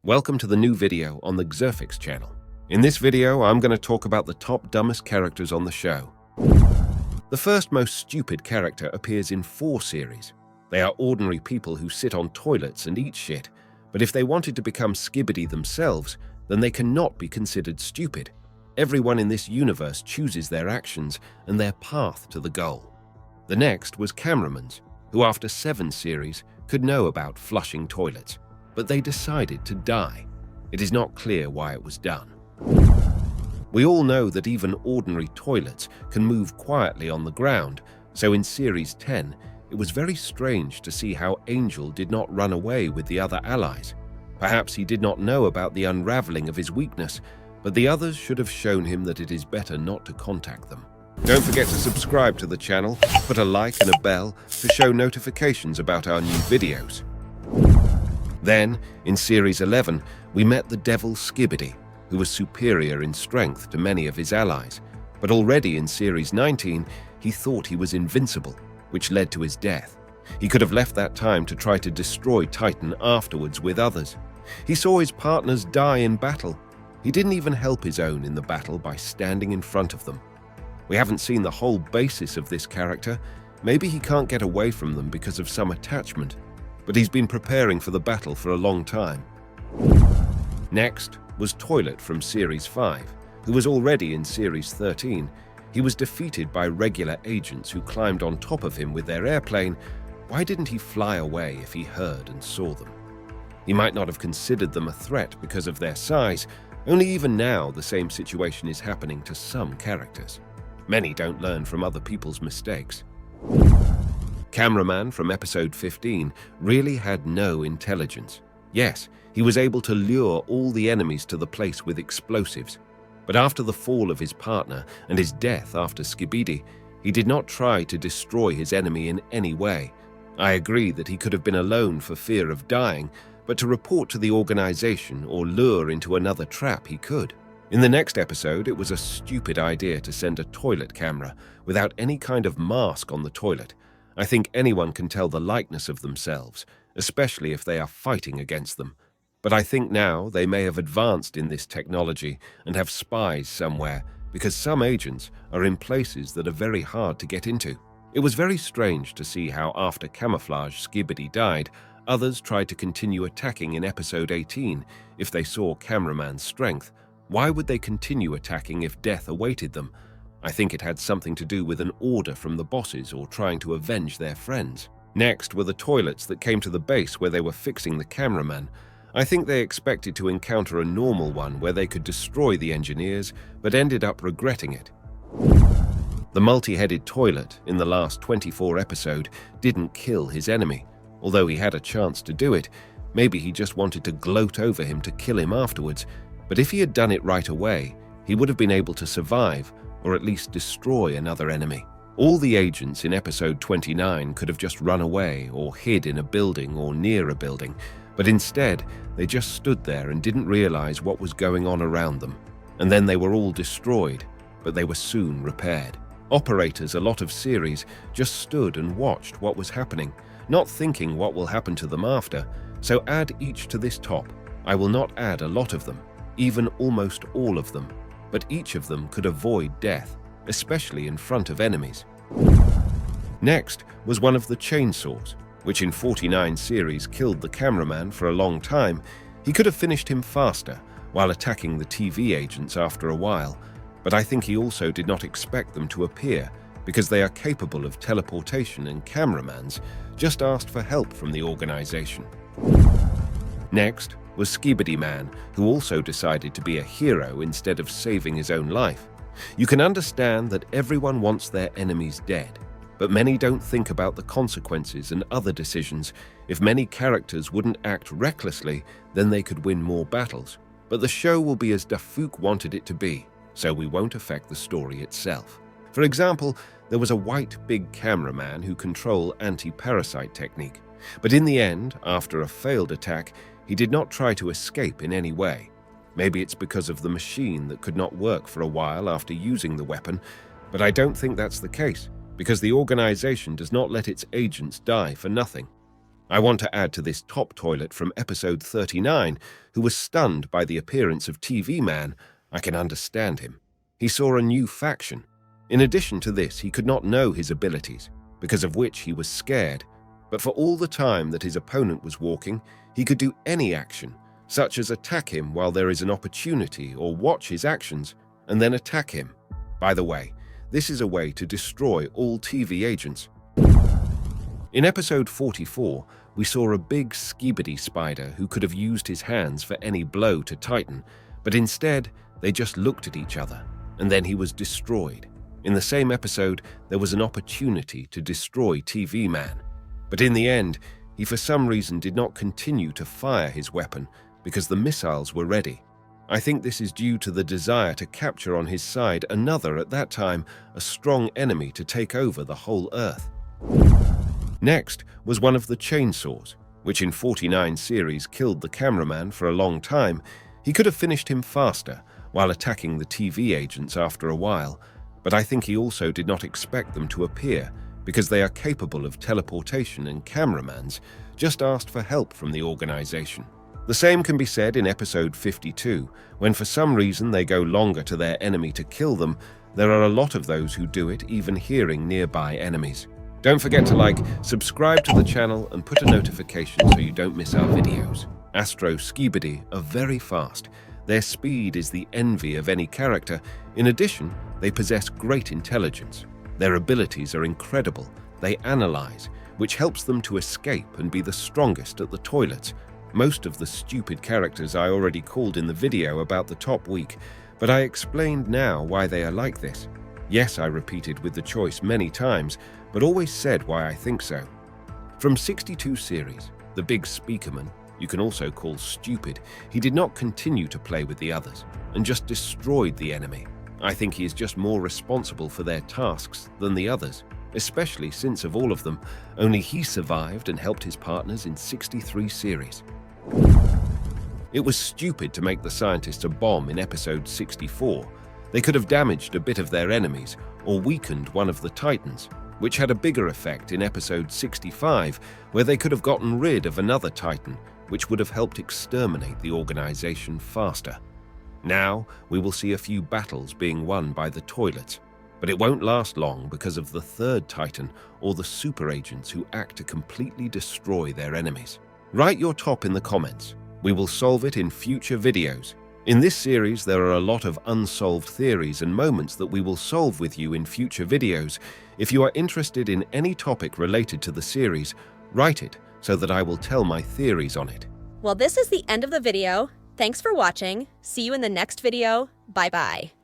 Welcome to the new video on the Xerfix channel. In this video, I'm going to talk about the top dumbest characters on the show. The first most stupid character appears in 4 series. They are ordinary people who sit on toilets and eat shit, but if they wanted to become Skibidi themselves, then they cannot be considered stupid. Everyone in this universe chooses their actions and their path to the goal. The next was Cameramans, who after 7 series could know about flushing toilets, but they decided to die. It is not clear why it was done. We all know that even ordinary toilets can move quietly on the ground, so in Series 10, it was very strange to see how Angel did not run away with the other allies. Perhaps he did not know about the unraveling of his weakness, but the others should have shown him that it is better not to contact them. Don't forget to subscribe to the channel, put a like and a bell to show notifications about our new videos. Then, in Series 11, we met the devil Skibidi, who was superior in strength to many of his allies. But already in Series 19, he thought he was invincible, which led to his death. He could have left that time to try to destroy Titan afterwards with others. He saw his partners die in battle. He didn't even help his own in the battle by standing in front of them. We haven't seen the whole basis of this character. Maybe he can't get away from them because of some attachment, but he's been preparing for the battle for a long time. Next was Toilet from Series 5, who was already in Series 13. He was defeated by regular agents who climbed on top of him with their airplane. Why didn't he fly away if he heard and saw them? He might not have considered them a threat because of their size. Only even now the same situation is happening to some characters. Many don't learn from other people's mistakes. Cameraman from episode 15 really had no intelligence. Yes, he was able to lure all the enemies to the place with explosives. But after the fall of his partner and his death after Skibidi, he did not try to destroy his enemy in any way. I agree that he could have been alone for fear of dying, but to report to the organization or lure into another trap he could. In the next episode, it was a stupid idea to send a toilet camera without any kind of mask on the toilet. I think anyone can tell the likeness of themselves, especially if they are fighting against them. But I think now they may have advanced in this technology and have spies somewhere, because some agents are in places that are very hard to get into. It was very strange to see how after Camouflage Skibidi died, others tried to continue attacking in episode 18 if they saw Cameraman's strength. Why would they continue attacking if death awaited them? I think it had something to do with an order from the bosses or trying to avenge their friends. Next were the toilets that came to the base where they were fixing the cameraman. I think they expected to encounter a normal one where they could destroy the engineers, but ended up regretting it. The multi-headed toilet in the last 24 episode didn't kill his enemy, although he had a chance to do it. Maybe he just wanted to gloat over him to kill him afterwards, but if he had done it right away, he would have been able to survive, or at least destroy another enemy. All the agents in episode 29 could have just run away or hid in a building or near a building, but instead they just stood there and didn't realize what was going on around them. And then they were all destroyed, but they were soon repaired. Operators a lot of series just stood and watched what was happening, not thinking what will happen to them after. So add each to this top. I will not add a lot of them, even almost all of them, but each of them could avoid death, especially in front of enemies. Next was one of the chainsaws, which in 49 series killed the cameraman for a long time. He could have finished him faster while attacking the TV agents after a while, but I think he also did not expect them to appear because they are capable of teleportation and cameramans just asked for help from the organization. Next was Skibidi Man, who also decided to be a hero instead of saving his own life. You can understand that everyone wants their enemies dead, but many don't think about the consequences and other decisions. If many characters wouldn't act recklessly, then they could win more battles. But the show will be as Dafouk wanted it to be, so we won't affect the story itself. For example, there was a white big cameraman who controlled anti-parasite technique, but in the end, after a failed attack, he did not try to escape in any way. Maybe it's because of the machine that could not work for a while after using the weapon, but I don't think that's the case, because the organization does not let its agents die for nothing. I want to add to this top toilet from episode 39, who was stunned by the appearance of TV Man. I can understand him. He saw a new faction. In addition to this, he could not know his abilities, because of which he was scared. But for all the time that his opponent was walking, he could do any action, such as attack him while there is an opportunity or watch his actions, and then attack him. By the way, this is a way to destroy all TV agents. In episode 44, we saw a big Skibidi spider who could have used his hands for any blow to Titan, but instead they just looked at each other, and then he was destroyed. In the same episode, there was an opportunity to destroy TV Man, but in the end, he for some reason did not continue to fire his weapon because the missiles were ready. I think this is due to the desire to capture on his side another, at that time, a strong enemy to take over the whole Earth. Next was one of the chainsaws, which in 49 series killed the cameraman for a long time. He could have finished him faster while attacking the TV agents after a while, but I think he also did not expect them to appear because they are capable of teleportation and cameramans just asked for help from the organization. The same can be said in episode 52, when for some reason they go longer to their enemy to kill them. There are a lot of those who do it even hearing nearby enemies. Don't forget to like, subscribe to the channel and put a notification so you don't miss our videos. Astro Skibidi are very fast. Their speed is the envy of any character. In addition, they possess great intelligence. Their abilities are incredible. They analyze, which helps them to escape and be the strongest at the toilets. Most of the stupid characters I already called in the video about the top week, but I explained now why they are like this. Yes, I repeated with the choice many times, but always said why I think so. From 62 series, the big speakerman, you can also call stupid, he did not continue to play with the others and just destroyed the enemy. I think he is just more responsible for their tasks than the others, especially since of all of them, only he survived and helped his partners in 63 series. It was stupid to make the scientists a bomb in episode 64. They could have damaged a bit of their enemies or weakened one of the Titans, which had a bigger effect in episode 65, where they could have gotten rid of another Titan, which would have helped exterminate the organization faster. Now, we will see a few battles being won by the toilets, but it won't last long because of the third Titan or the super agents who act to completely destroy their enemies. Write your top in the comments. We will solve it in future videos. In this series, there are a lot of unsolved theories and moments that we will solve with you in future videos. If you are interested in any topic related to the series, write it so that I will tell my theories on it. Well, this is the end of the video. Thanks for watching. See you in the next video. Bye-bye.